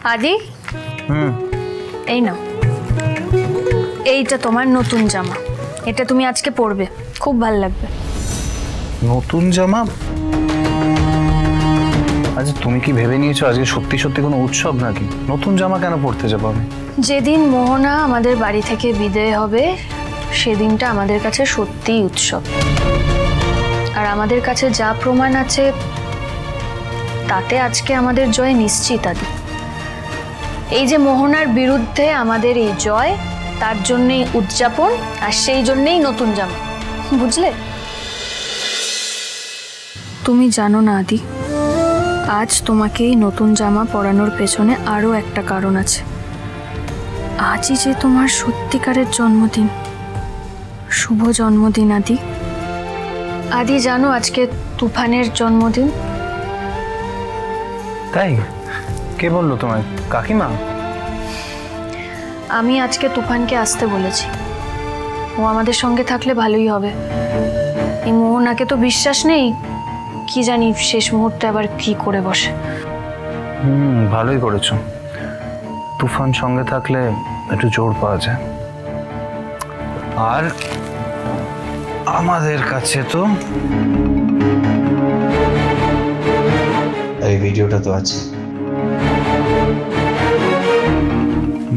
আদি এই নাও, এইটা তোমার নতুন জামা, এটা তুমি আজকে পরবে, খুব ভালো লাগবে। নতুন জামা? আচ্ছা তুমি কি ভেবে নিয়েছো আজকে সত্যি সত্যি কোনো উৎসব নাকি? নতুন জামা কেন পরতে যাবো আমি? যেদিন মোহনা আমাদের বাড়ি থেকে বিদায় হবে সেদিনটা আমাদের কাছে সত্যিই উৎসব। আর আমাদের কাছে যা প্রমাণ আছে তাতে আজকে আমাদের জয় নিশ্চিত। আদি, এই যে মোহনার বিরুদ্ধে আমাদের এই জয়, তার জন্যই উদযাপন, আর সেই জন্যই নতুন জামা, বুঝলে? তুমি জানো না আদি, আজ তোমাকে এই নতুন জামা পরানোর পেছনে আরো একটা কারণ আছে। আজই যে তোমার সত্যিকারের জন্মদিন, শুভ জন্মদিন আদি। আদি জানো আজকে তুফানের জন্মদিন। তাই? কে বললো তোমায়? কাকিমা? আমি আজকে তুফানকে আসতে বলেছি, ও আমাদের সঙ্গে থাকলে ভালোই হবে। এই মোহনাকে তো বিশ্বাস নেই, কি জানি শেষ মুহূর্তে আবার কি করে বসে। ভালোই করেছো, তুফান সঙ্গে থাকলে একটু জোর পাওয়া যায়। আর আমাদের কাছে তো এই ভিডিওটা তো আছে।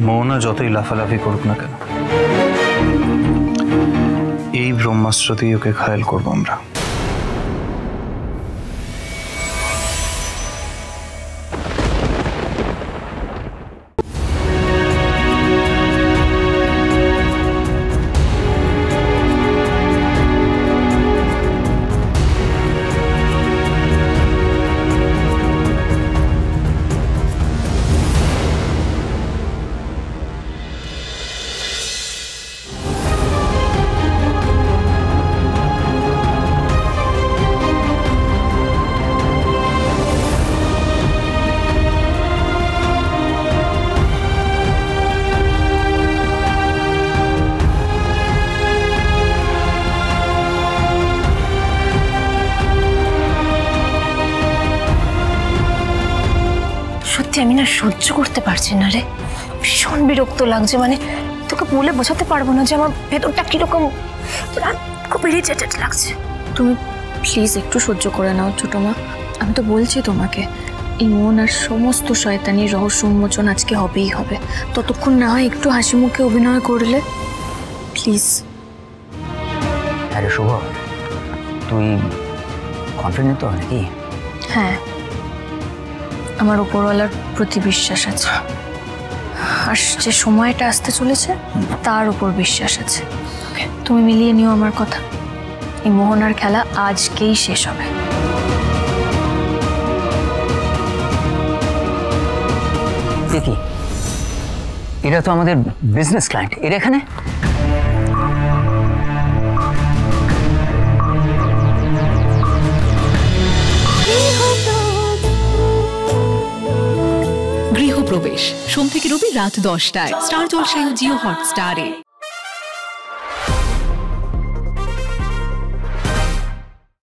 মোহনা যতই লাফালাফি করুক না কেন, এই ব্রহ্মাস্ত্র দিয়ে ওকে ঘায়েল করবো আমরা। আমি না সহ্য করতে পারছি না রে, ভীষণ বিরক্ত লাগছে। মানে তোকে বলে বোঝাতে পারবো না যে আমার ভেতরটা কিরকম খুব ইরিটেটেড লাগছে। তুমি প্লিজ একটু সহ্য করে নাও ছোট মা, আমি তো বলছি তোমাকে, এই মোহনার সমস্ত শয়তানির রহস্য উন্মোচন আজকে হবেই হবে। ততক্ষণ না হয় একটু হাসি মুখে অভিনয় করলে প্লিজ। আরে শুভ, তুই কনফিডেন্ট তো নাকি? হ্যাঁ, আমার উপরওয়ালার প্রতি বিশ্বাস আছে, আর যে সময়টা আসতে চলেছে তার উপর বিশ্বাস আছে। তুমি মিলিয়ে নিও আমার কথা, এই মোহনার খেলা আজকেই শেষ হবে। কি এরা তো আমাদের বিজনেস ক্লায়েন্ট, এরা এখানে? গৃহপ্রবেশ সোম থেকে রবি রাত 10টায় স্টার জলসায় ও জিও হটস্টারে।